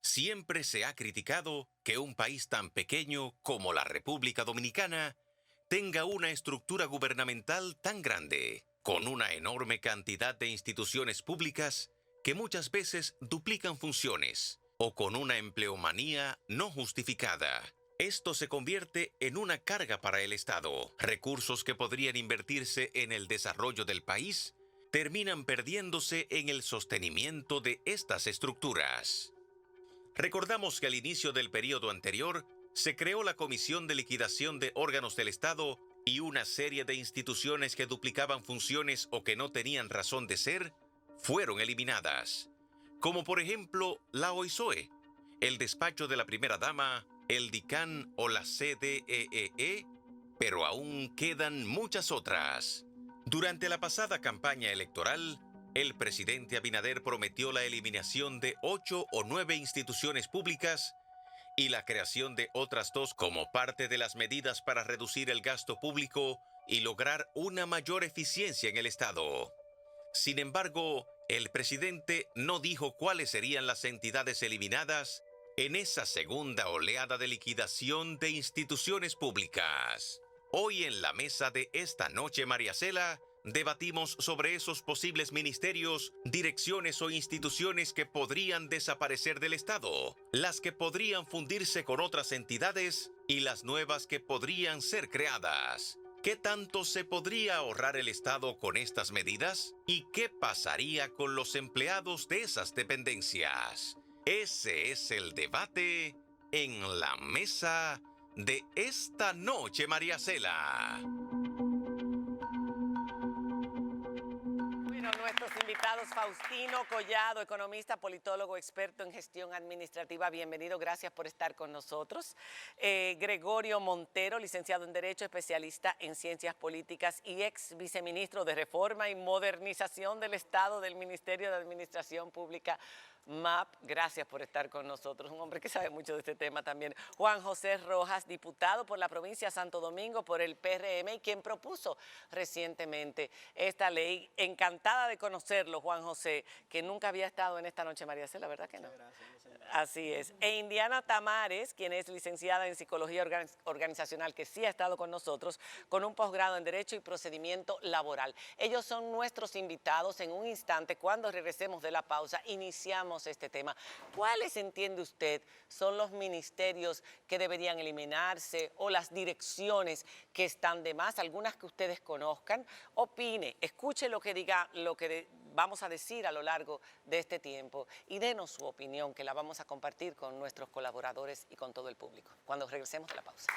Siempre se ha criticado que un país tan pequeño como la República Dominicana tenga una estructura gubernamental tan grande, con una enorme cantidad de instituciones públicas que muchas veces duplican funciones, o con una empleomanía no justificada. Esto se convierte en una carga para el Estado. Recursos que podrían invertirse en el desarrollo del país terminan perdiéndose en el sostenimiento de estas estructuras. Recordamos que al inicio del periodo anterior se creó la Comisión de Liquidación de Órganos del Estado y una serie de instituciones que duplicaban funciones o que no tenían razón de ser fueron eliminadas, como por ejemplo la OISOE, el despacho de la primera dama, el DICAN o la CDEE, pero aún quedan muchas otras. Durante la pasada campaña electoral, el presidente Abinader prometió la eliminación de 8 o 9 instituciones públicas y la creación de otras 2 como parte de las medidas para reducir el gasto público y lograr una mayor eficiencia en el Estado. Sin embargo, el presidente no dijo cuáles serían las entidades eliminadas en esa segunda oleada de liquidación de instituciones públicas. Hoy en la mesa de esta noche, María Cela, debatimos sobre esos posibles ministerios, direcciones o instituciones que podrían desaparecer del Estado, las que podrían fundirse con otras entidades y las nuevas que podrían ser creadas. ¿Qué tanto se podría ahorrar el Estado con estas medidas? ¿Y qué pasaría con los empleados de esas dependencias? Ese es el debate en la mesa de esta noche, María Cela. Nuestros invitados, Faustino Collado, economista, politólogo, experto en gestión administrativa. Bienvenido, gracias por estar con nosotros. Gregorio Montero, licenciado en Derecho, especialista en Ciencias Políticas y ex viceministro de Reforma y Modernización del Estado del Ministerio de Administración Pública, MAP. Gracias por estar con nosotros, un hombre que sabe mucho de este tema también. Juan José Rojas, diputado por la provincia de Santo Domingo por el PRM y quien propuso recientemente esta ley. Encantada de conocerlo, Juan José, que nunca había estado en esta noche, María Cela, ¿verdad que no? Gracias. Así es. E Indiana Tamares, quien es licenciada en Psicología Organizacional, que sí ha estado con nosotros, con un posgrado en Derecho y Procedimiento Laboral. Ellos son nuestros invitados. En un instante, cuando regresemos de la pausa, iniciamos este tema. ¿Cuáles, entiende usted, son los ministerios que deberían eliminarse o las direcciones que están de más? Algunas que ustedes conozcan. Opine, escuche lo que diga, lo que vamos a decir a lo largo de este tiempo y denos su opinión, que la vamos a compartir con nuestros colaboradores y con todo el público cuando regresemos de la pausa.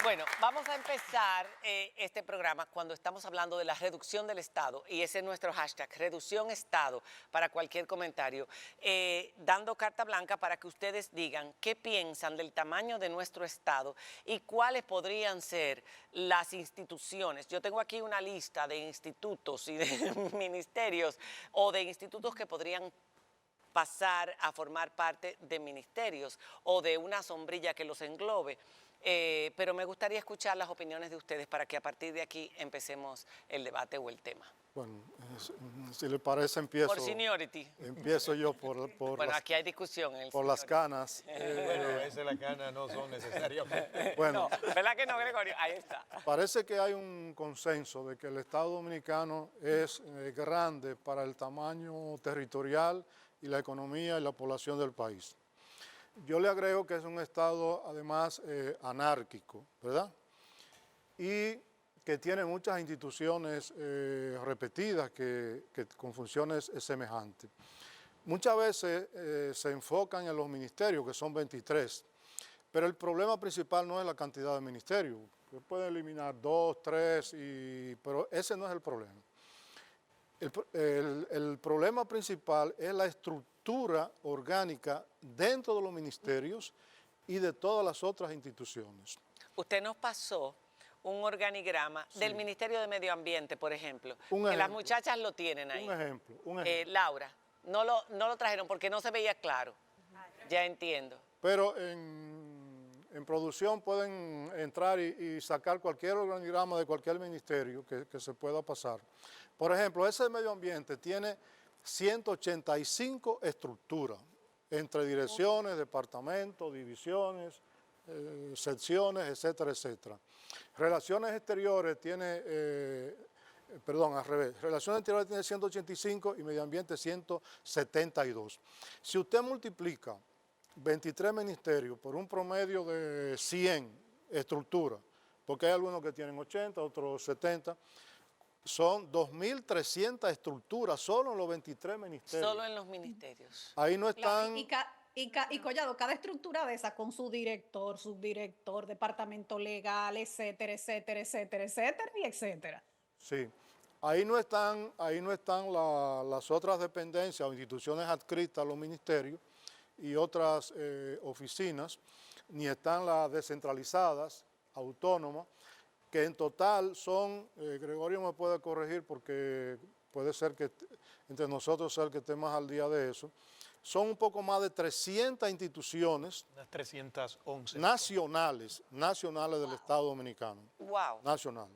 Bueno, vamos a empezar este programa cuando estamos hablando de la reducción del Estado, y ese es nuestro hashtag, reducción Estado, para cualquier comentario, dando carta blanca para que ustedes digan qué piensan del tamaño de nuestro Estado y cuáles podrían ser las instituciones. Yo tengo aquí una lista de institutos y de ministerios o de institutos que podrían pasar a formar parte de ministerios o de una sombrilla que los englobe. Pero me gustaría escuchar las opiniones de ustedes para que a partir de aquí empecemos el debate o el tema. Bueno, si le parece, empiezo. Por seniority. Empiezo yo por bueno, aquí hay discusión. Por las canas. Bueno, esas las canas no son necesarias. Bueno, no, ¿verdad que no, Gregorio? Ahí está. Parece que hay un consenso de que el Estado Dominicano es grande para el tamaño territorial y la economía y la población del país. Yo le agrego que es un Estado, además, anárquico, ¿verdad? Y que tiene muchas instituciones repetidas con funciones semejantes. Muchas veces se enfocan en los ministerios, que son 23, pero el problema principal no es la cantidad de ministerios. Se puede eliminar 2, 3, pero ese no es el problema. El problema principal es la estructura orgánica dentro de los ministerios y de todas las otras instituciones. Usted nos pasó un organigrama del Ministerio de Medio Ambiente, por ejemplo, que las muchachas lo tienen ahí. Un ejemplo. Laura, no lo trajeron porque no se veía claro. Ya entiendo. Pero en en producción pueden entrar y sacar cualquier organigrama de cualquier ministerio que se pueda pasar. Por ejemplo, ese de medio ambiente tiene 185 estructuras, entre direcciones, departamentos, divisiones, secciones, etcétera, etcétera. Relaciones exteriores tiene, al revés, Relaciones exteriores tiene 185 y medio ambiente 172. Si usted multiplica 23 ministerios por un promedio de 100 estructuras, porque hay algunos que tienen 80, otros 70, son 2.300 estructuras solo en los 23 ministerios. Solo en los ministerios. Ahí no están... Y Collado, cada estructura de esa con su director, subdirector, departamento legal, etcétera, etcétera, etcétera, etcétera, y etcétera. Sí, ahí no están las otras dependencias o instituciones adscritas a los ministerios y otras oficinas, ni están las descentralizadas, autónomas, que en total son, Gregorio me puede corregir porque puede ser que entre nosotros sea el que esté más al día de eso, son un poco más de 300 instituciones. Unas 311. Nacionales del Estado Dominicano. Wow. Nacional.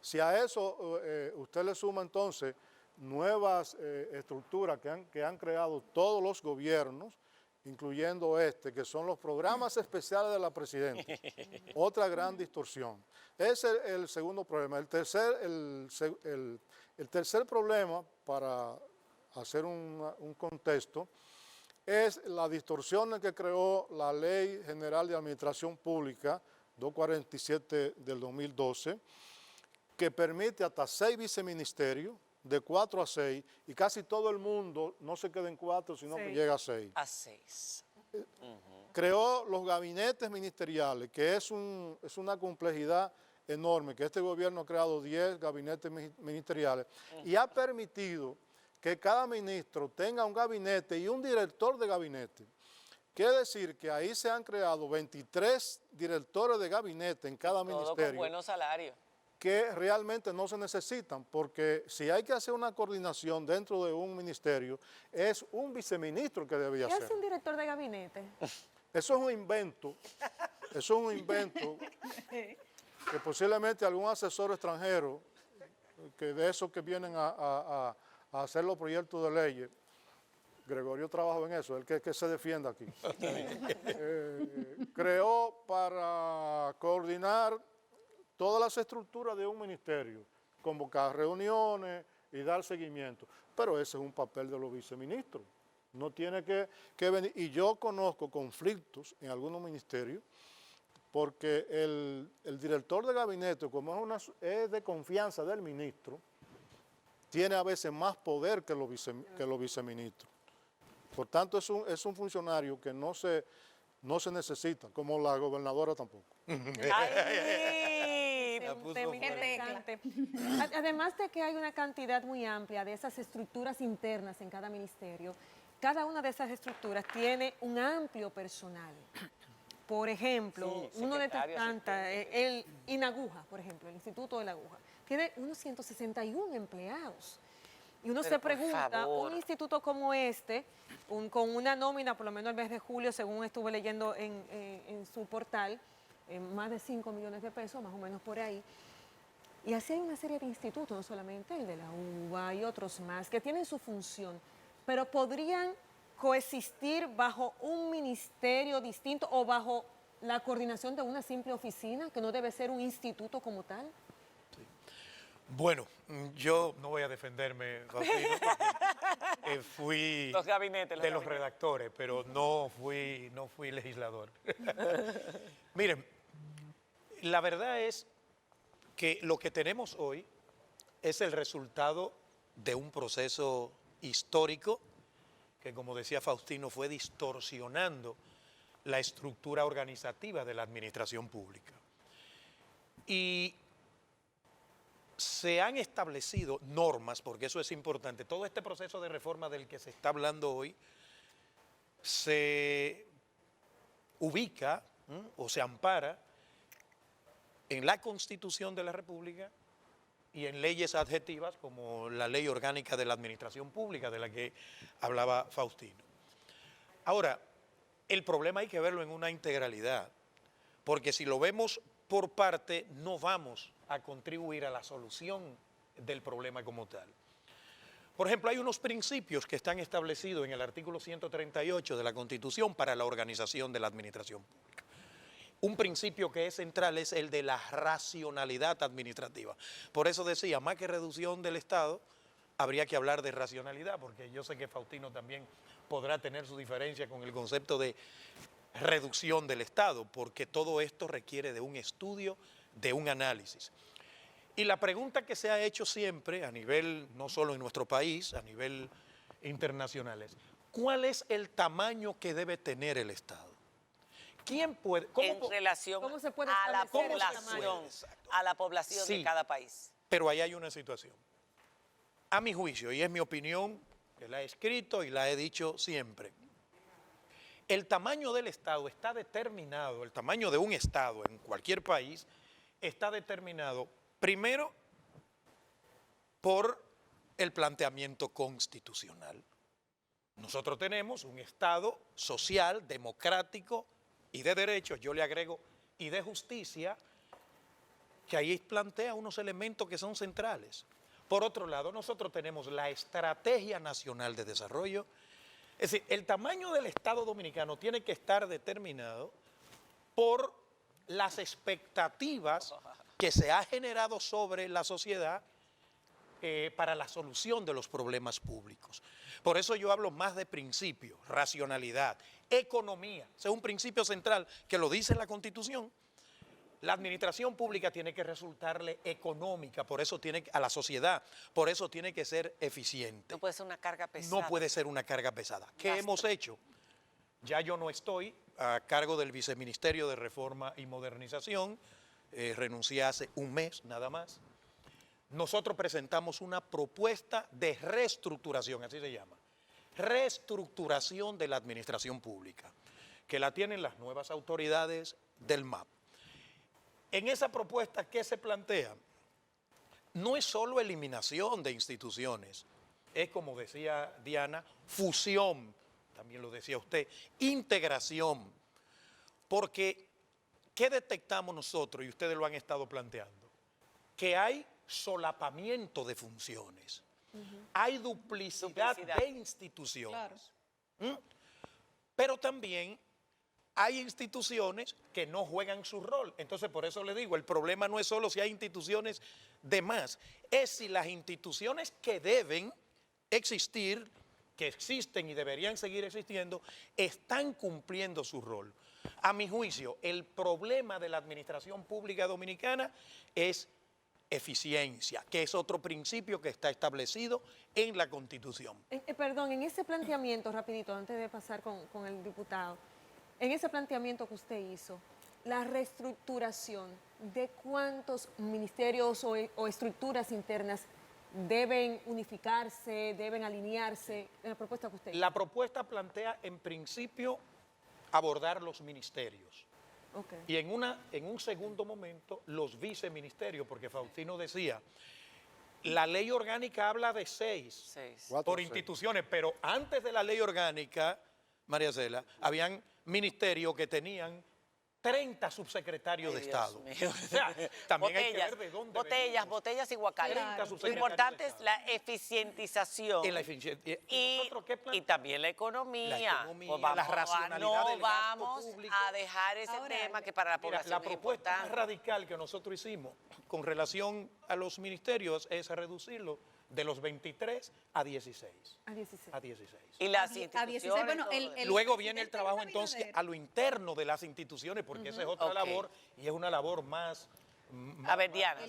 Si a eso usted le suma entonces nuevas estructuras que han creado todos los gobiernos, incluyendo que son los programas especiales de la presidenta. Otra gran distorsión. Ese es el segundo problema. El tercer problema, para hacer un contexto, es la distorsión que creó la Ley General de Administración Pública 247 del 2012, que permite hasta 6 viceministerios, de 4 a 6, y casi todo el mundo no se queda en 4, sino que llega a 6. A 6. Creó los gabinetes ministeriales, que es una complejidad enorme, que este gobierno ha creado 10 gabinetes ministeriales, y ha permitido que cada ministro tenga un gabinete y un director de gabinete. Quiere decir que ahí se han creado 23 directores de gabinete en cada ministerio. Todo con buenos salarios. Que realmente no se necesitan, porque si hay que hacer una coordinación dentro de un ministerio, es un viceministro que debería ¿Qué hacer. hace un director de gabinete? Eso es un invento, que posiblemente algún asesor extranjero, que de esos que vienen a hacer los proyectos de leyes, Gregorio trabajó en eso, el que se defienda aquí, creó para coordinar todas las estructuras de un ministerio, convocar reuniones y dar seguimiento. Pero ese es un papel de los viceministros. No tiene que venir. Y yo conozco conflictos en algunos ministerios porque el director de gabinete, como es de confianza del ministro, tiene a veces más poder que los viceministros. Por tanto, es un funcionario que no se necesita, como la gobernadora tampoco. ¡Ay! Tema interesante. Además de que hay una cantidad muy amplia de esas estructuras internas en cada ministerio, cada una de esas estructuras tiene un amplio personal. Por ejemplo, Sí, uno de estas secretarios, tantas, el INAGUJA, por ejemplo, el Instituto de la Aguja, tiene unos 161 empleados. Y uno Pero se pregunta, por favor, un instituto como este, con una nómina, por lo menos el mes de julio, según estuve leyendo en su portal, más de 5 millones de pesos, más o menos por ahí. Y así hay una serie de institutos, no solamente el de la UBA y otros más, que tienen su función, pero podrían coexistir bajo un ministerio distinto o bajo la coordinación de una simple oficina, que no debe ser un instituto como tal. Bueno, yo no voy a defenderme, Faustino, porque fui los gabinetes. de los redactores, pero no fui legislador. Miren, la verdad es que lo que tenemos hoy es el resultado de un proceso histórico que, como decía Faustino, fue distorsionando la estructura organizativa de la administración pública. Y se han establecido normas, porque eso es importante. Todo este proceso de reforma del que se está hablando hoy se ubica o se ampara en la Constitución de la República y en leyes adjetivas como la Ley Orgánica de la Administración Pública, de la que hablaba Faustino. Ahora, el problema hay que verlo en una integralidad, porque si lo vemos por parte, no vamos a contribuir a la solución del problema como tal. Por ejemplo, hay unos principios que están establecidos en el artículo 138 de la Constitución para la organización de la administración pública. Un principio que es central es el de la racionalidad administrativa. Por eso decía, más que reducción del Estado, habría que hablar de racionalidad, porque yo sé que Faustino también podrá tener su diferencia con el concepto de reducción del Estado, porque todo esto requiere de un estudio, de un análisis. Y la pregunta que se ha hecho siempre a nivel, no solo en nuestro país, a nivel internacional es, ¿cuál es el tamaño que debe tener el Estado? ¿Quién puede? En relación cómo se puede a la establecer ese población, Exacto. a la población Sí. de cada país. Pero ahí hay una situación. A mi juicio, y es mi opinión, que la he escrito y la he dicho siempre, el tamaño del Estado está determinado, el tamaño de un Estado en cualquier país está determinado primero por el planteamiento constitucional. Nosotros tenemos un Estado social, democrático y de derechos, yo le agrego, y de justicia, que ahí plantea unos elementos que son centrales. Por otro lado, nosotros tenemos la Estrategia Nacional de Desarrollo. Es decir, el tamaño del Estado dominicano tiene que estar determinado por las expectativas que se ha generado sobre la sociedad para la solución de los problemas públicos. Por eso yo hablo más de principios, racionalidad, economía. Ese es un principio central que lo dice la Constitución. La administración pública tiene que resultarle económica, por eso tiene a la sociedad, por eso tiene que ser eficiente. No puede ser una carga pesada. No puede ser una carga pesada. ¿Qué Gasto. hemos hecho? Ya yo no estoy a cargo del Viceministerio de Reforma y Modernización, renuncié hace un mes nada más. Nosotros presentamos una propuesta de reestructuración, así se llama, reestructuración de la administración pública, que la tienen las nuevas autoridades del MAP. En esa propuesta, ¿qué se plantea? No es solo eliminación de instituciones, es como decía Diana, fusión, también lo decía usted, integración, porque ¿qué detectamos nosotros? Y ustedes lo han estado planteando, que hay solapamiento de funciones, hay duplicidad de instituciones, pero también hay instituciones que no juegan su rol. Entonces, por eso le digo, el problema no es solo si hay instituciones de más, es si las instituciones que deben existir, que existen y deberían seguir existiendo, están cumpliendo su rol. A mi juicio, el problema de la administración pública dominicana es eficiencia, que es otro principio que está establecido en la Constitución. Perdón, en ese planteamiento, rapidito, antes de pasar con el diputado, en ese planteamiento que usted hizo, la reestructuración de cuántos ministerios o estructuras internas deben unificarse, deben alinearse, en la propuesta que usted hizo. La propuesta plantea en principio abordar los ministerios. Okay. Y en un segundo momento, los viceministerios, porque Faustino decía, la ley orgánica habla de 6 por instituciones, pero antes de la ley orgánica, María Cela, habían ministerios que tenían 30 subsecretarios de Estado. Mío. O sea, también hay que ver de dónde botellas y guacares. Claro. Lo importante es la eficientización. En la eficiencia. Y nosotros, ¿qué plan- y también la economía. La economía, Pues vamos la racionalidad no del gasto vamos público. a dejar ese Ahora, tema que para la Mira, población la es propuesta más importante. radical que nosotros hicimos con relación a los ministerios es reducirlo de los 23 a 16. A 16. A 16. Y las A 16, instituciones. bueno, todo el- eso. el- Luego viene el presidente trabajo Luis entonces Abinader. a lo interno de las instituciones, porque esa es otra Ok. labor y es una labor más, A ver, Diana.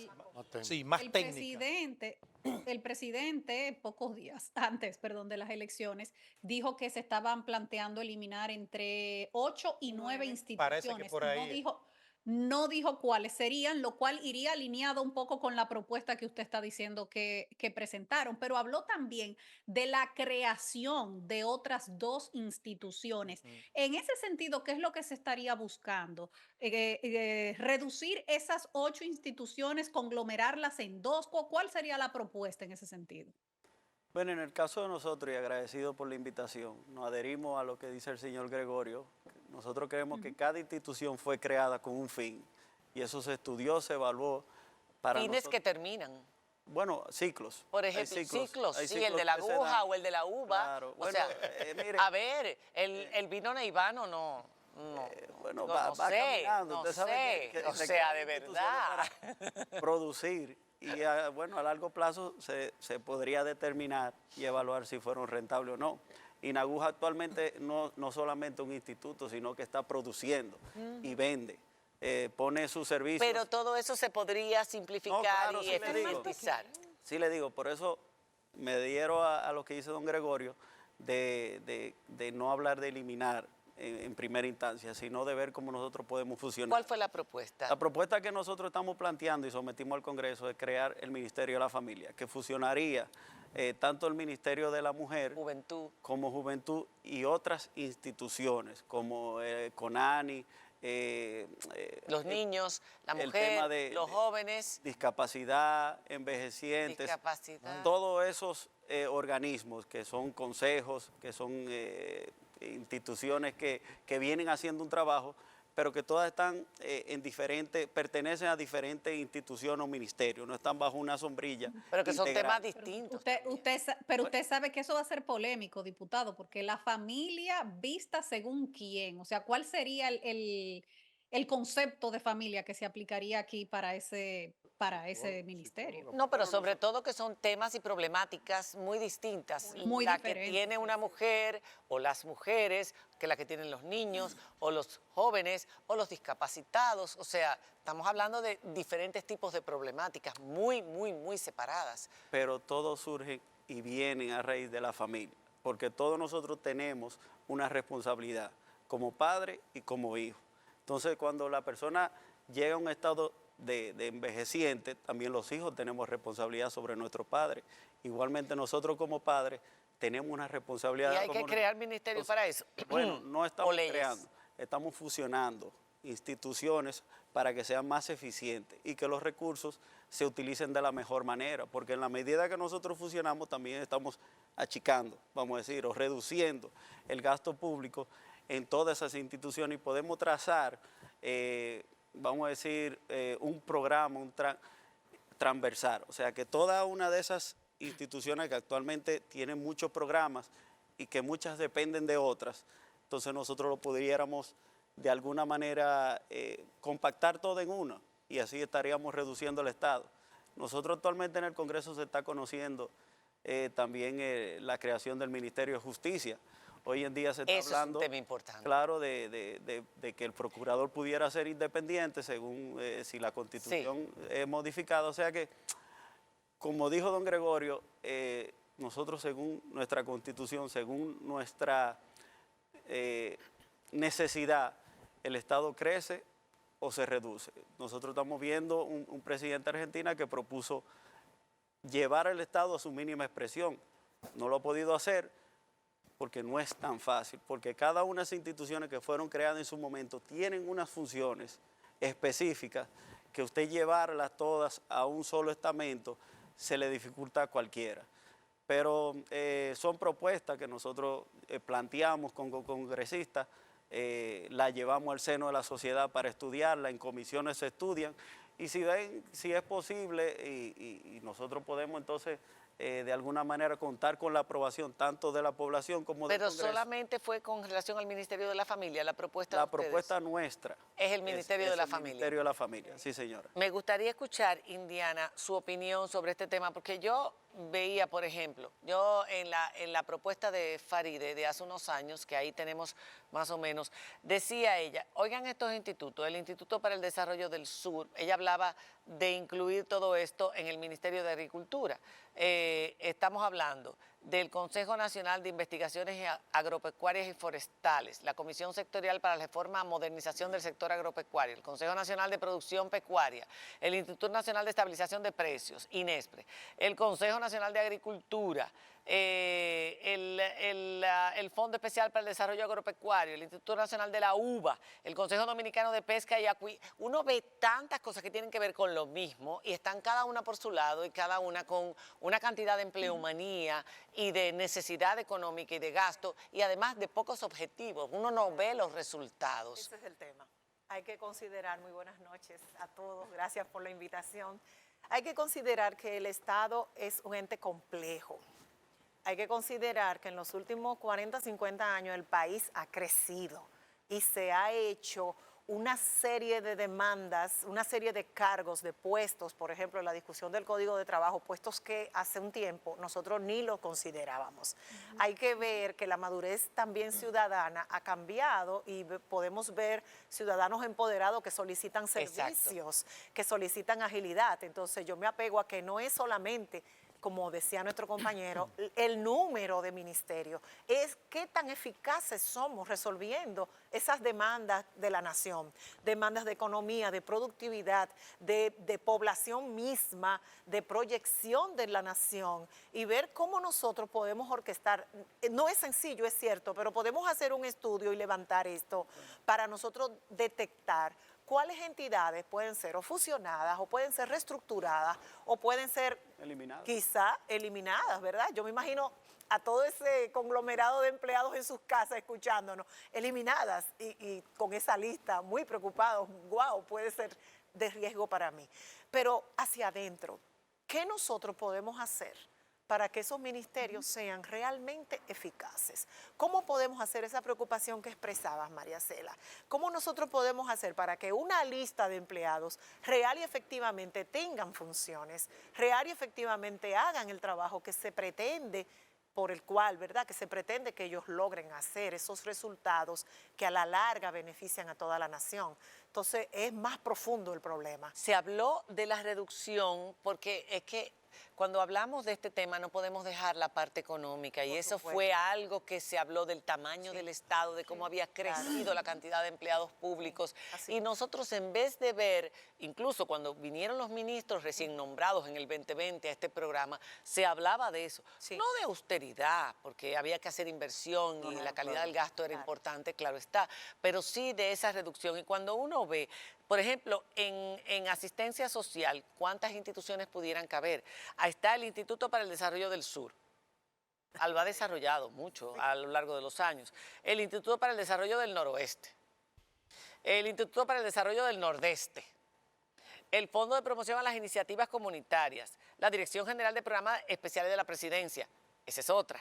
sí, más El técnica. el presidente, pocos días antes, perdón, de las elecciones, dijo que se estaban planteando eliminar entre 8 y 9 instituciones. Parece que por ahí No dijo cuáles serían, lo cual iría alineado un poco con la propuesta que usted está diciendo que presentaron, pero habló también de la creación de otras 2 instituciones. En ese sentido, ¿qué es lo que se estaría buscando? Reducir esas 8 instituciones, conglomerarlas en 2. ¿Cuál sería la propuesta en ese sentido? Bueno, en el caso de nosotros, y agradecido por la invitación, nos adherimos a lo que dice el señor Gregorio. Nosotros creemos que cada institución fue creada con un fin y eso se estudió, se evaluó para Fines nosotros. que terminan. Bueno, ciclos. Por Hay ejemplo, hay sí, el de la que se aguja dan. o el de la uva. Claro. O Bueno, sea, mire, a ver, el vino neivano no. bueno, no va sé, caminando. no Usted sabe sé, que o se sea, crean de instituciones verdad. para producir y bueno, a largo plazo se podría determinar y evaluar si fueron rentables o no. Inaguja actualmente no solamente un instituto, sino que está produciendo y vende, pone sus servicios. Pero todo eso se podría simplificar claro, y sí le digo. eficientizar. Sí le digo, por eso me adhiero a lo que dice don Gregorio, de no hablar de eliminar en primera instancia, sino de ver cómo nosotros podemos fusionar. ¿Cuál fue la propuesta? La propuesta que nosotros estamos planteando y sometimos al Congreso es crear el Ministerio de la Familia, que fusionaría tanto el Ministerio de la Mujer, Juventud. como Juventud y otras instituciones, como CONANI, Los niños, la el mujer, tema de los jóvenes, discapacidad, envejecientes, discapacidad. todos esos organismos que son consejos, que son instituciones que vienen haciendo un trabajo, pero que todas están pertenecen a diferentes instituciones o ministerios, no están bajo una sombrilla. Pero que son integral. temas distintos. Pero usted sabe que eso va a ser polémico, diputado, porque la familia vista según quién, o sea, ¿cuál sería el concepto de familia que se aplicaría aquí para ese ministerio? No, pero sobre todo que son temas y problemáticas muy distintas. Muy la que diferentes, tiene sí, una mujer o las mujeres, que la que tienen los niños o los jóvenes o los discapacitados. O sea, estamos hablando de diferentes tipos de problemáticas muy, muy, muy separadas. Pero todos surgen y vienen a raíz de la familia, porque todos nosotros tenemos una responsabilidad como padre y como hijo. Entonces, cuando la persona llega a un estado de envejeciente, también los hijos tenemos responsabilidad sobre nuestros padres. Igualmente nosotros como padres tenemos una responsabilidad. Y hay que crear ministerios para eso. Bueno, no estamos O leyes. creando, estamos fusionando instituciones para que sean más eficientes y que los recursos se utilicen de la mejor manera, porque en la medida que nosotros fusionamos también estamos achicando, vamos a decir, o reduciendo el gasto público en todas esas instituciones y podemos trazar, vamos a decir, un programa, transversal, o sea que toda una de esas instituciones que actualmente tienen muchos programas y que muchas dependen de otras, entonces nosotros lo pudiéramos de alguna manera compactar todo en una y así estaríamos reduciendo el Estado. Nosotros actualmente en el Congreso se está conociendo también la creación del Ministerio de Justicia. Hoy en día se está hablando, es un tema importante. claro, de que el procurador pudiera ser independiente según si la Constitución es modificada. O sea que, como dijo don Gregorio, nosotros según nuestra Constitución, según nuestra necesidad, el Estado crece o se reduce. Nosotros estamos viendo un presidente de Argentina que propuso llevar al Estado a su mínima expresión. No lo ha podido hacer porque no es tan fácil, porque cada una de las instituciones que fueron creadas en su momento tienen unas funciones específicas que usted llevarlas todas a un solo estamento se le dificulta a cualquiera. Pero son propuestas que nosotros planteamos con congresistas, la llevamos al seno de la sociedad para estudiarla, en comisiones se estudian, y si es posible y nosotros podemos entonces de alguna manera contar con la aprobación tanto de la población como del Congreso. Pero solamente fue con relación al Ministerio de la Familia, la propuesta de La ustedes. propuesta nuestra Es el Ministerio de la el Familia. Ministerio de la Familia, sí señora. Me gustaría escuchar, Indiana, su opinión sobre este tema, porque yo veía, por ejemplo, yo en la propuesta de Faride de hace unos años, que ahí tenemos más o menos, decía ella, oigan estos institutos, el Instituto para el Desarrollo del Sur, ella hablaba de incluir todo esto en el Ministerio de Agricultura. Estamos hablando del Consejo Nacional de Investigaciones Agropecuarias y Forestales, la Comisión Sectorial para la Reforma y Modernización del Sector Agropecuario, el Consejo Nacional de Producción Pecuaria, el Instituto Nacional de Estabilización de Precios, INESPRE, el Consejo Nacional de Agricultura, el Fondo Especial para el Desarrollo Agropecuario, el Instituto Nacional de la Uva, el Consejo Dominicano de Pesca y Acuicultura. Uno ve tantas cosas que tienen que ver con lo mismo y están cada una por su lado y cada una con una cantidad de empleomanía y de necesidad económica y de gasto, y además de pocos objetivos. Uno no ve los resultados. Ese es el tema. Hay que considerar, muy buenas noches a todos, gracias por la invitación. Hay que considerar que el Estado es un ente complejo. Hay que considerar que en los últimos 40, 50 años el país ha crecido y se ha hecho una serie de demandas, una serie de cargos, de puestos, por ejemplo, la discusión del Código de Trabajo, puestos que hace un tiempo nosotros ni lo considerábamos. Hay que ver que la madurez también ciudadana ha cambiado y podemos ver ciudadanos empoderados que solicitan servicios, que solicitan agilidad. Entonces yo me apego a que no es solamente, como decía nuestro compañero, el número de ministerios, es qué tan eficaces somos resolviendo esas demandas de la nación, demandas de economía, de productividad, de población misma, de proyección de la nación, y ver cómo nosotros podemos orquestar. No es sencillo, es cierto, pero podemos hacer un estudio y levantar esto para nosotros detectar cuáles entidades pueden ser o fusionadas, o pueden ser reestructuradas, o pueden ser quizá eliminadas, ¿verdad? Yo me imagino a todo ese conglomerado de empleados en sus casas escuchándonos, eliminadas y con esa lista, muy preocupados, wow, puede ser de riesgo para mí. Pero hacia adentro, ¿qué nosotros podemos hacer para que esos ministerios sean realmente eficaces? ¿Cómo podemos hacer esa preocupación que expresabas, María Cela? ¿Cómo nosotros podemos hacer para que una lista de empleados real y efectivamente tengan funciones, real y efectivamente hagan el trabajo que se pretende, por el cual, ¿verdad?, que se pretende que ellos logren hacer esos resultados que a la larga benefician a toda la nación? Entonces es más profundo el problema. Se habló de la reducción porque es que cuando hablamos de este tema no podemos dejar la parte económica, y eso fue algo que se habló del tamaño del Estado, de cómo había crecido la cantidad de empleados públicos. Y nosotros, en vez de ver, incluso cuando vinieron los ministros recién nombrados en el 2020 a este programa, se hablaba de eso. No de austeridad, porque había que hacer inversión y la calidad del gasto era importante, claro está, pero sí de esa reducción. Y cuando uno ve, por ejemplo, en asistencia social, ¿cuántas instituciones pudieran caber? Ahí está el Instituto para el Desarrollo del Sur. Lo ha desarrollado mucho a lo largo de los años. El Instituto para el Desarrollo del Noroeste. El Instituto para el Desarrollo del Nordeste. El Fondo de Promoción a las Iniciativas Comunitarias. La Dirección General de Programas Especiales de la Presidencia. Esa es otra.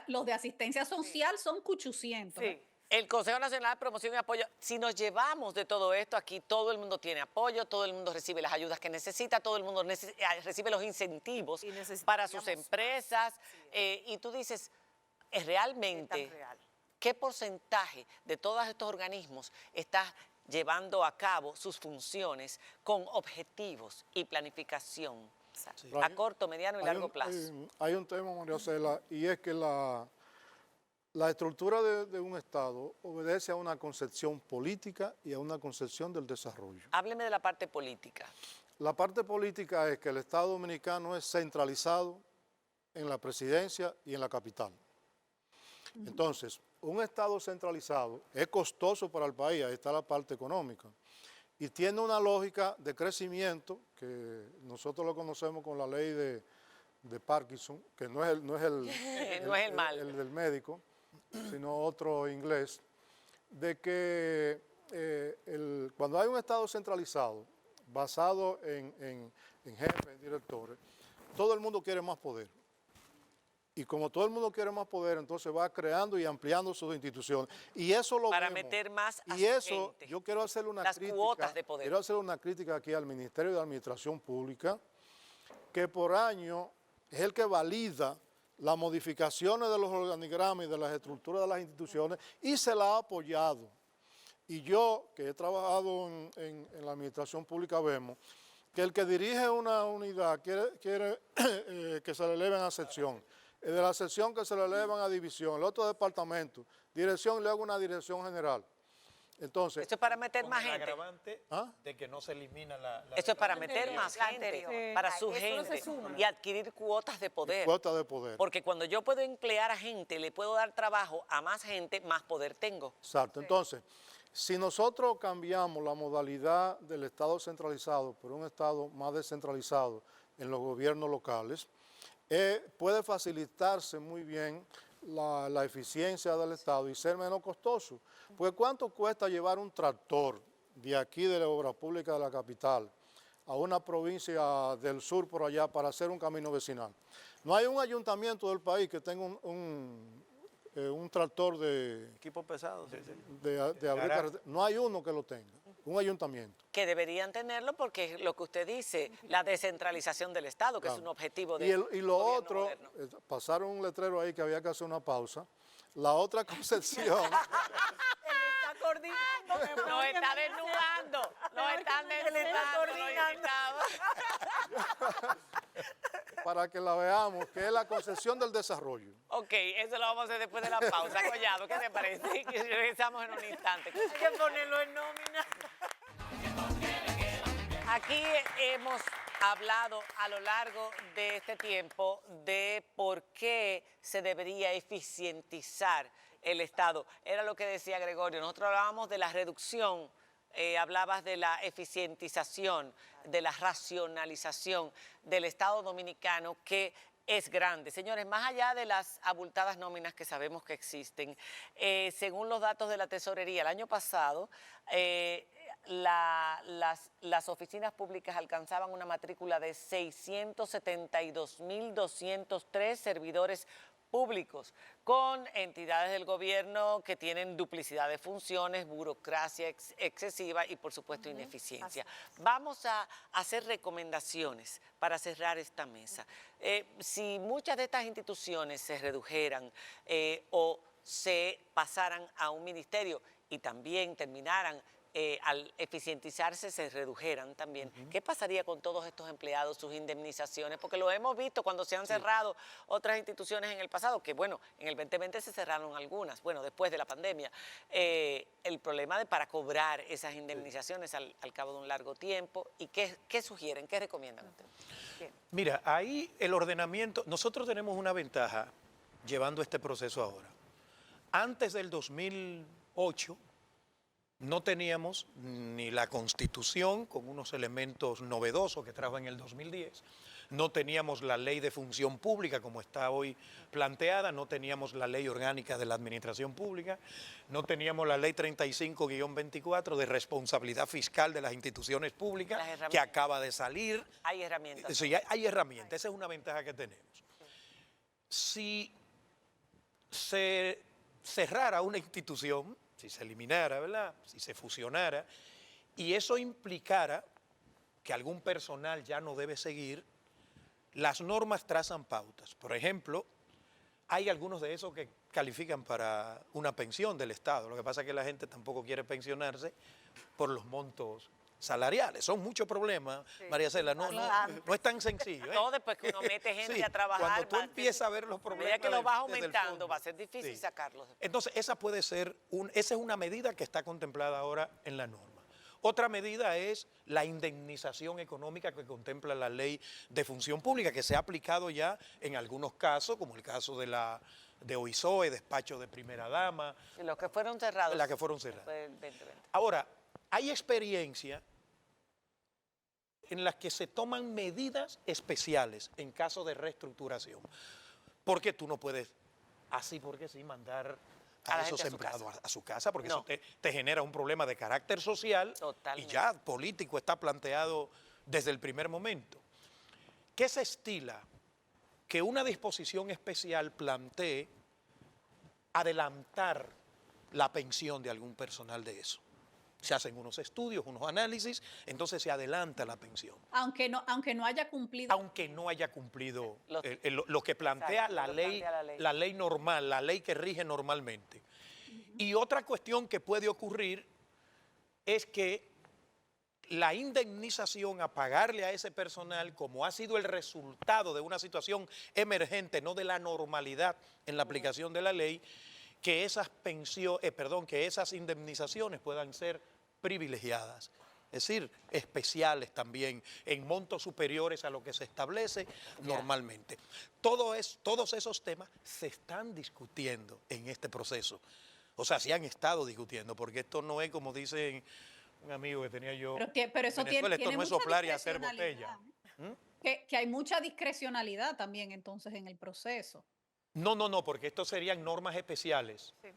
Los de asistencia social son 800. Sí. El Consejo Nacional de Promoción y Apoyo. Si nos llevamos de todo esto, aquí todo el mundo tiene apoyo, todo el mundo recibe las ayudas que necesita, todo el mundo recibe los incentivos para sus empresas. Y tú dices, ¿es realmente qué porcentaje de todos estos organismos está llevando a cabo sus funciones con objetivos y planificación a corto, mediano y largo plazo? Hay un tema, María Cela, y es que la estructura de un Estado obedece a una concepción política y a una concepción del desarrollo. Hábleme de la parte política. La parte política es que el Estado dominicano es centralizado en la presidencia y en la capital. Entonces, un Estado centralizado es costoso para el país, ahí está la parte económica, y tiene una lógica de crecimiento que nosotros lo conocemos con la ley de Parkinson, que no es el del médico, sino otro inglés, de que cuando hay un Estado centralizado, basado en jefes, en directores, todo el mundo quiere más poder. Y como todo el mundo quiere más poder, entonces va creando y ampliando sus instituciones. Y eso lo para vemos. Meter más a y su eso, gente. yo quiero hacerle una Las crítica. Cuotas de poder. Quiero hacerle una crítica aquí al Ministerio de Administración Pública, que por año es el que valida las modificaciones de los organigramas y de las estructuras de las instituciones y se la ha apoyado. Y yo, que he trabajado en la administración pública, vemos que el que dirige una unidad quiere que se le eleven a sección, de la sección que se le elevan a división, el otro departamento, dirección, y luego una dirección general. Entonces, esto es para meter con más el gente. agravante de que no se elimina la Esto es para anterior. meter más gente, para su Eso no se gente suma. y adquirir cuotas de poder. cuota de poder. Porque cuando yo puedo emplear a gente, le puedo dar trabajo a más gente, más poder tengo. Exacto. Entonces, si nosotros cambiamos la modalidad del Estado centralizado por un Estado más descentralizado en los gobiernos locales, puede facilitarse muy bien la eficiencia del Estado y ser menos costoso. Pues ¿cuánto cuesta llevar un tractor de aquí de la obra pública de la capital a una provincia del sur por allá para hacer un camino vecinal? No hay un ayuntamiento del país que tenga un tractor de Equipos pesados. abrir carretera. No hay uno que lo tenga, un ayuntamiento. Que deberían tenerlo porque es lo que usted dice, la descentralización del Estado, que es un objetivo de Y lo otro, pasaron un letrero ahí que había que hacer una pausa. La otra concepción, Él está coordinando. Nos está desnudando, nos están desnudando. para que la veamos, que es la concepción del desarrollo. Ok, eso lo vamos a hacer después de la pausa. Collado, ¿qué te parece? Que regresamos en un instante. Hay que ponerlo en nómina. Aquí hemos hablado a lo largo de este tiempo de por qué se debería eficientizar el Estado. Era lo que decía Gregorio. Nosotros hablábamos de la reducción, hablabas de la eficientización, de la racionalización del Estado dominicano, que es grande. Señores, más allá de las abultadas nóminas que sabemos que existen, según los datos de la Tesorería, el año pasado las oficinas públicas alcanzaban una matrícula de 672.203 servidores públicos, con entidades del gobierno que tienen duplicidad de funciones, burocracia excesiva y, por supuesto, ineficiencia. Vamos a hacer recomendaciones para cerrar esta mesa. Si muchas de estas instituciones se redujeran o se pasaran a un ministerio y también terminaran al eficientizarse se redujeran también. ¿Qué pasaría con todos estos empleados, sus indemnizaciones? Porque lo hemos visto cuando se han cerrado otras instituciones en el pasado, que bueno, en el 2020 se cerraron algunas, bueno, después de la pandemia. El problema de para cobrar esas indemnizaciones al cabo de un largo tiempo. ¿Y qué sugieren, qué recomiendan ustedes? Mira, ahí el ordenamiento, nosotros tenemos una ventaja llevando este proceso ahora. Antes del 2008, no teníamos ni la Constitución con unos elementos novedosos que trajo en el 2010, no teníamos la Ley de Función Pública como está hoy planteada, no teníamos la Ley Orgánica de la Administración Pública, no teníamos la Ley 35-24 de responsabilidad fiscal de las instituciones públicas que acaba de salir. Hay herramientas. Sí, hay herramientas, esa es una ventaja que tenemos. Si se cerrara una institución, si se eliminara, ¿verdad? Si se fusionara, y eso implicara que algún personal ya no debe seguir, las normas trazan pautas. Por ejemplo, hay algunos de esos que califican para una pensión del Estado. Lo que pasa es que la gente tampoco quiere pensionarse por los montos salariales. Son muchos problemas, sí. María Cela, no es tan sencillo. No, después que uno mete gente sí, a trabajar. Cuando tú empiezas a ver los problemas. A medida que lo vas aumentando, va a ser difícil sacarlos. Entonces, esa puede ser, esa es una medida que está contemplada ahora en la norma. Otra medida es la indemnización económica que contempla la Ley de Función Pública, que se ha aplicado ya en algunos casos, como el caso de OISOE, despacho de primera dama. Y los que fueron cerrados. Las que fueron cerradas. Ahora, hay experiencias en las que se toman medidas especiales en caso de reestructuración, porque tú no puedes, así porque sí, mandar a esos empleados a su casa, porque eso te genera un problema de carácter social. Totalmente. Y ya político está planteado desde el primer momento. ¿Qué se estila? Que una disposición especial plantee adelantar la pensión de algún personal de eso. Se hacen unos estudios, unos análisis, entonces se adelanta la pensión. Aunque no haya cumplido. Aunque no haya cumplido lo que plantea la ley normal, la ley que rige normalmente. Y otra cuestión que puede ocurrir es que la indemnización a pagarle a ese personal, como ha sido el resultado de una situación emergente, no de la normalidad en la aplicación de la ley, que esas que esas indemnizaciones puedan ser privilegiadas, es decir, especiales también, en montos superiores a lo que se establece normalmente. Todos esos temas se están discutiendo en este proceso. O sea, se han estado discutiendo, porque esto no es como dicen un amigo que tenía yo. Pero eso Venezuela, tiene esto no es mucha soplar y hacer botella. Que hay mucha discrecionalidad también entonces en el proceso. No, porque estos serían normas especiales. Sí.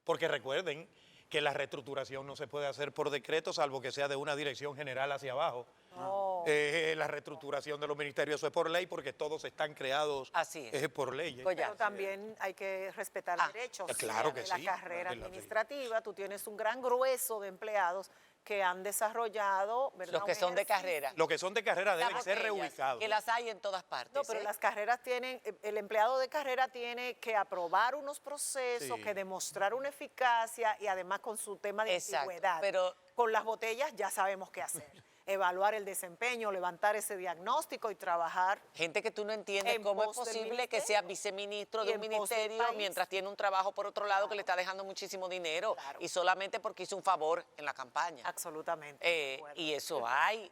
Porque recuerden que la reestructuración no se puede hacer por decreto, salvo que sea de una dirección general hacia abajo. No. La reestructuración de los ministerios, eso es por ley, porque todos están creados Así es. por ley. Collado. Pero también hay que respetar derechos. claro que de la sí, carrera de la ley. administrativa, tú tienes un gran grueso de empleados que han desarrollado, ¿verdad? Los que un son de ejercicio. carrera. Los que son de carrera deben Las ser botellas, reubicados. Que las hay en todas partes. No, pero ¿eh? las carreras tienen, el empleado de carrera tiene que aprobar unos procesos, Sí. que demostrar una eficacia y además con su tema de Exacto, antigüedad. pero- Con las botellas ya sabemos qué hacer. Evaluar el desempeño, levantar ese diagnóstico y trabajar. Gente que tú no entiendes En cómo es pos del posible que ministerio. sea viceministro Y de un en pos del ministerio país. mientras tiene un trabajo por otro lado que le está dejando muchísimo dinero Claro. y solamente porque hizo un favor en la campaña. Absolutamente. de acuerdo. Y eso hay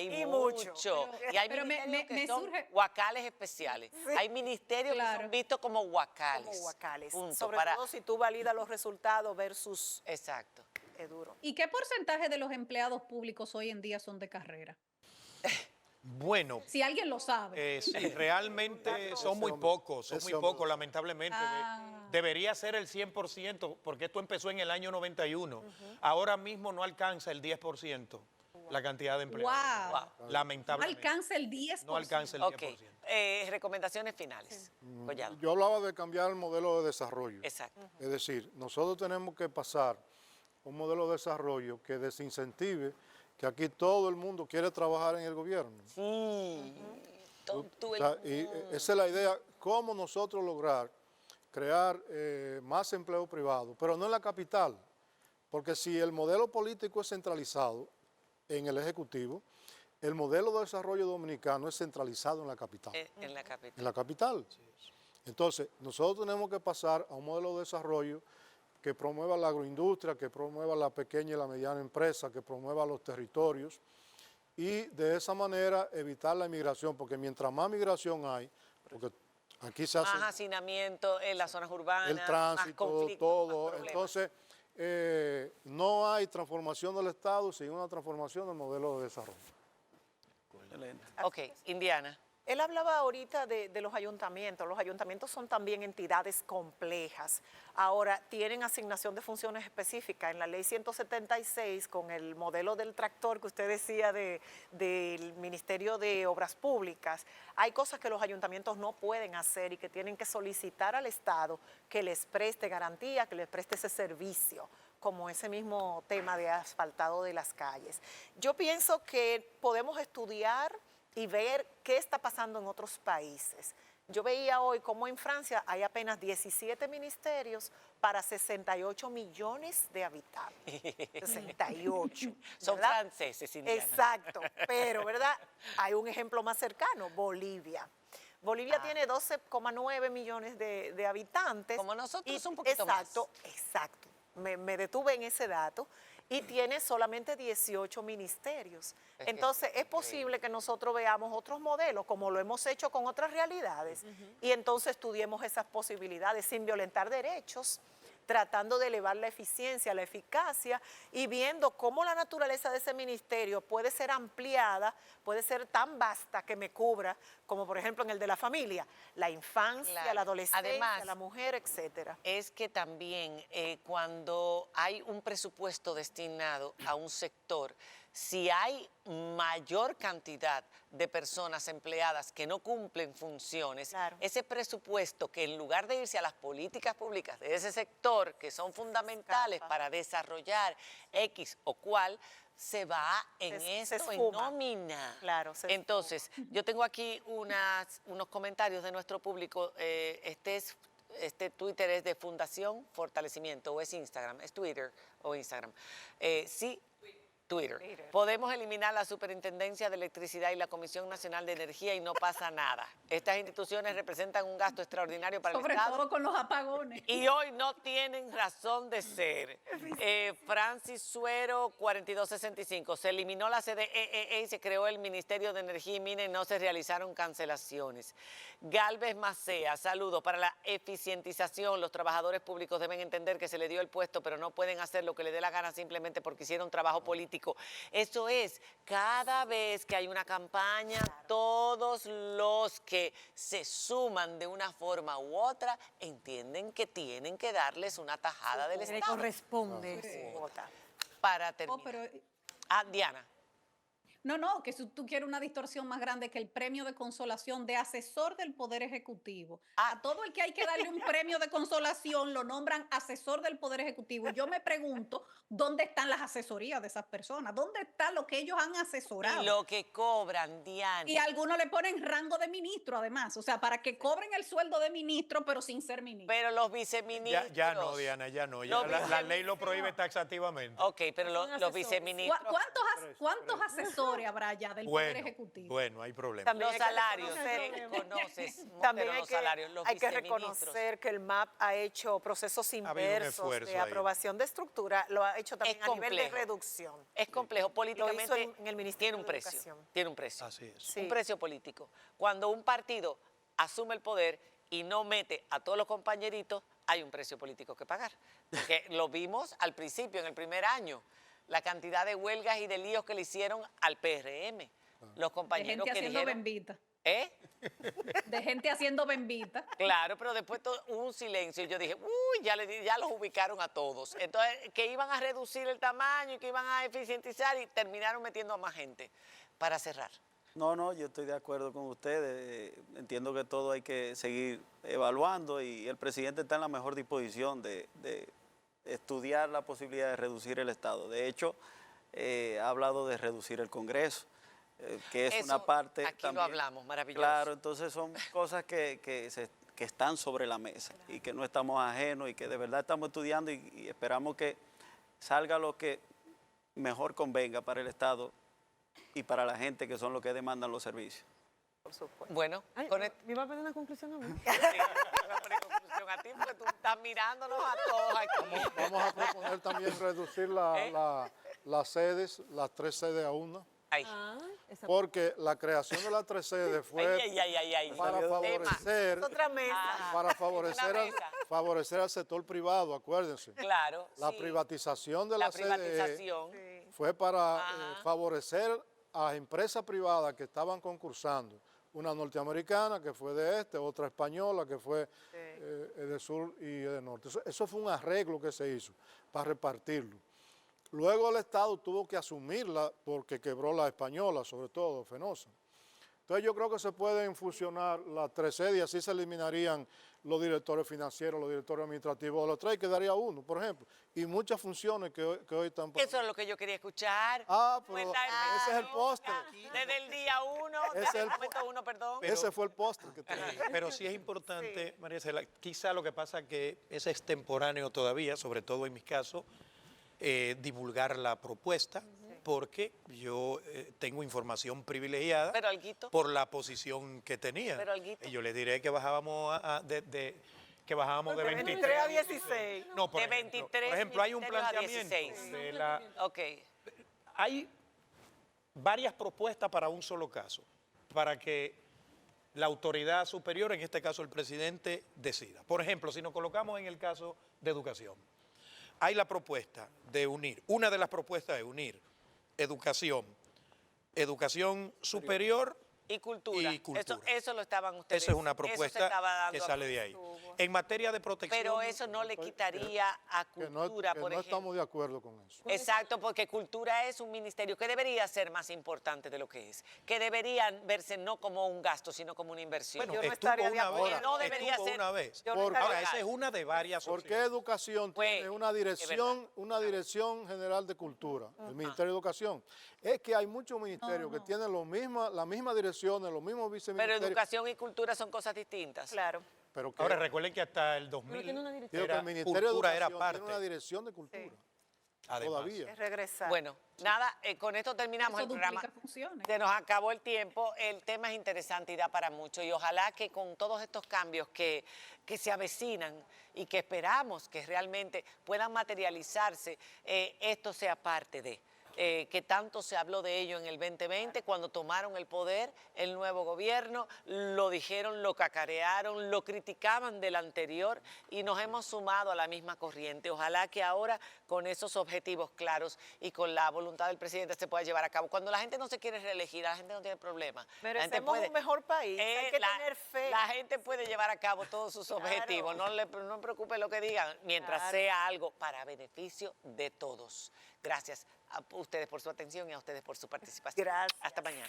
Y mucho. mucho. Y hay Pero ministerios que me son surge- guacales especiales. Hay ministerios que Claro. son vistos como guacales. Como guacales. Punto. Sobre Para- todo si tú validas los resultados versus Exacto. duro. ¿Y qué porcentaje de los empleados públicos hoy en día son de carrera? Bueno, Si alguien lo sabe. sí, realmente son muy pocos, ese hombre. lamentablemente. Ah. Debería ser el 100%, porque esto empezó en el año 91. Ahora mismo no alcanza el 10% la cantidad de empleados. Wow. Wow. Lamentablemente. No alcanza el 10%. No alcanza el 10%. Ok. Recomendaciones finales. Collado. Yo hablaba de cambiar el modelo de desarrollo. Exacto. Es decir, nosotros tenemos que pasar a un modelo de desarrollo que desincentive que aquí todo el mundo quiere trabajar en el gobierno. Sí. Todo O el sea, y esa es la idea, cómo nosotros lograr crear más empleo privado, pero no en la capital, porque si el modelo político es centralizado en el Ejecutivo, el modelo de desarrollo dominicano es centralizado en la capital. en la capital. En la capital. Entonces, nosotros tenemos que pasar a un modelo de desarrollo que promueva la agroindustria, que promueva la pequeña y la mediana empresa, que promueva los territorios y de esa manera evitar la inmigración, porque mientras más migración hay, porque aquí se hace Más hacinamiento en las zonas urbanas, el más tránsito, conflictos, todo, más problemas. entonces no hay transformación del Estado sin una transformación del modelo de desarrollo. Excelente. Ok, Indiana. Él hablaba ahorita de los ayuntamientos. Los ayuntamientos son también entidades complejas. Ahora, tienen asignación de funciones específicas. En la ley 176, con el modelo del tractor que usted decía del Ministerio de Obras Públicas, hay cosas que los ayuntamientos no pueden hacer y que tienen que solicitar al Estado que les preste garantía, que les preste ese servicio, como ese mismo tema de asfaltado de las calles. Yo pienso que podemos estudiar y ver qué está pasando en otros países. Yo veía hoy cómo en Francia hay apenas 17 ministerios para 68 millones de habitantes. 68. Son ¿verdad? franceses, Indiana. Exacto, pero ¿verdad? Hay un ejemplo más cercano, Bolivia. Bolivia tiene 12,9 millones de habitantes. Como nosotros, un poquito exacto, más. Exacto, me detuve en ese dato. Y tiene solamente 18 ministerios. Es que Entonces, es es posible que nosotros veamos otros modelos, como lo hemos hecho con otras realidades, y entonces estudiemos esas posibilidades sin violentar derechos, tratando de elevar la eficiencia, la eficacia y viendo cómo la naturaleza de ese ministerio puede ser ampliada, puede ser tan vasta que me cubra, como por ejemplo en el de la familia, la infancia, Claro. la adolescencia, Además, la mujer, etcétera. Es que también cuando hay un presupuesto destinado a un sector, si hay mayor cantidad de personas empleadas que no cumplen funciones, Claro. ese presupuesto que en lugar de irse a las políticas públicas de ese sector, que son fundamentales escapa. para desarrollar X o cual, se va en Se esto, en esfuma. nómina. Claro, se Entonces, yo tengo aquí unos comentarios de nuestro público. Este Twitter es de Fundación Fortalecimiento, o es Instagram, es Twitter o Instagram. Sí, Twitter. Podemos eliminar la Superintendencia de Electricidad y la Comisión Nacional de Energía y no pasa nada. Estas instituciones representan un gasto extraordinario para Sobre el Estado. todo con los apagones. Y hoy no tienen razón de ser. Francis Suero, 4265. Se eliminó la CDEE y se creó el Ministerio de Energía y Minas y no se realizaron cancelaciones. Galvez Macea, saludos. Para la eficientización, los trabajadores públicos deben entender que se les dio el puesto, pero no pueden hacer lo que les dé la gana simplemente porque hicieron trabajo político político. Eso es, cada vez que hay una campaña, todos los que se suman de una forma u otra entienden que tienen que darles una tajada del Le Estado. corresponde. Para terminar. pero Diana. no, que si tú quieres una distorsión más grande que el premio de consolación de asesor del Poder Ejecutivo. A todo el que hay que darle un premio de consolación lo nombran asesor del Poder Ejecutivo. Y yo me pregunto, ¿dónde están las asesorías de esas personas? ¿Dónde está lo que ellos han asesorado? Y lo que cobran, Diana. Y algunos le ponen rango de ministro, además. O sea, para que cobren el sueldo de ministro, pero sin ser ministro. Pero los viceministros. Ya no, Diana, ya no. Ya la ley lo prohíbe taxativamente. Ok, pero los viceministros. ¿Cuántos asesores habrá ya del Poder Ejecutivo? Bueno, hay problema. También Los hay que salarios, reconocer- conoces, También Montero, hay los que, salarios, los hay que viceministros. reconocer que el MAP ha hecho procesos habido un inversos esfuerzo de ahí. aprobación de estructura, lo ha hecho también Es a nivel de complejo. reducción. Es complejo políticamente. Lo hizo en el Ministerio tiene un de precio. Educación. Tiene un precio. Así es. Sí. Un precio político. Cuando un partido asume el poder y no mete a todos los compañeritos, hay un precio político que pagar. Porque lo vimos al principio, en el primer año, la cantidad de huelgas y de líos que le hicieron al PRM. Los De compañeros gente que haciendo dijeron, bembita. ¿eh? De gente haciendo bembita. Claro, pero después hubo un silencio y yo dije, uy, ya los ubicaron a todos. Entonces, que iban a reducir el tamaño y que iban a eficientizar y terminaron metiendo a más gente. Para cerrar. No, yo estoy de acuerdo con ustedes. Entiendo que todo hay que seguir evaluando y el presidente está en la mejor disposición de estudiar la posibilidad de reducir el Estado. De hecho, ha hablado de reducir el Congreso, que es Eso, una parte aquí también. lo hablamos, maravilloso. Claro, entonces son cosas que están sobre la mesa y que no estamos ajenos y que de verdad estamos estudiando y esperamos que salga lo que mejor convenga para el Estado y para la gente, que son los que demandan los servicios. Por supuesto. Bueno, Ay, con el- ¿me iba a pedir una conclusión a mí? Sí, voy a poner conclusión a ti porque tú estás mirándonos a todos aquí. Vamos a proponer también reducir las sedes, las 3 sedes a una, Ay, Esa- porque la creación de las 3 sedes fue ay. para favorecer, Es otra mesa. para favorecer, Una mesa. favorecer al sector privado, acuérdense. Claro. La sí. privatización de La la CDE privatización. fue para Ajá. favorecer a empresas privadas que estaban concursando. Una norteamericana que fue de este, otra española que fue de sur y de norte. Eso fue un arreglo que se hizo para repartirlo. Luego el Estado tuvo que asumirla porque quebró la española, sobre todo Fenosa. Entonces yo creo que se pueden fusionar las 3 sedes y así se eliminarían los directores financieros, los directores administrativos de los 3, quedaría uno, por ejemplo. Y muchas funciones que hoy están... Eso es lo que yo quería escuchar. Pero ¿Cómo está ese es el postre. Desde el día 1, Ese es desde el el momento 1, perdón. Ese fue el postre que tenía. Pero sí es importante, María Cela, quizá lo que pasa es que es extemporáneo todavía, sobre todo en mi caso, divulgar la propuesta, porque yo tengo información privilegiada Pero alguito. por la posición que tenía. Pero alguito. Y yo le diré que bajábamos que bajábamos de De 23 a 16. No, por De ejemplo, 23 por ejemplo, hay un ministerios a planteamiento 16. de la Ok. hay varias propuestas para un solo caso, para que la autoridad superior, en este caso el presidente, decida. Por ejemplo, si nos colocamos en el caso de educación, hay la propuesta de unir, una de las propuestas de unir educación superior Y cultura. y cultura. Eso lo estaban ustedes. Esa es una eso se propuesta estaba dando que a sale de ahí. En materia de protección... Pero eso no le quitaría a Que no, cultura, que por no ejemplo. estamos de acuerdo con eso. Exacto, porque cultura es un ministerio que debería ser más importante de lo que es, que deberían verse no como un gasto, sino como una inversión. Bueno, Yo no estuvo estaría de una acuerdo. vez, No debería estuvo ser. una vez. Yo no Por- estaría Ahora, de esa es una de varias ¿Por qué opciones. educación Pues, tiene una dirección general de cultura, el Ministerio de Educación? Es que hay muchos ministerios que tienen las mismas direcciones, los mismos Pero viceministerios. educación y cultura son cosas distintas. Claro. Pero que, Ahora, recuerden que hasta el Pero tiene 2000 una dirección. digo que era, el Ministerio de cultura Educación era parte. tiene una dirección de cultura, Además. todavía. Es regresar. Bueno, nada, con esto terminamos Eso el programa. duplica funciones. Se nos acabó el tiempo, el tema es interesante y da para mucho y ojalá que con todos estos cambios que se avecinan y que esperamos que realmente puedan materializarse, esto sea parte de. que tanto se habló de ello en el 2020, cuando tomaron el poder, el nuevo gobierno, lo dijeron, lo cacarearon, lo criticaban del anterior y nos hemos sumado a la misma corriente. Ojalá que ahora con esos objetivos claros y con la voluntad del presidente se pueda llevar a cabo. Cuando la gente no se quiere reelegir, la gente no tiene problema. Merecemos un mejor país, hay que tener fe. La gente puede llevar a cabo todos sus objetivos, no le preocupe lo que digan, mientras sea algo para beneficio de todos. Gracias a ustedes por su atención y a ustedes por su participación. Gracias. Hasta mañana.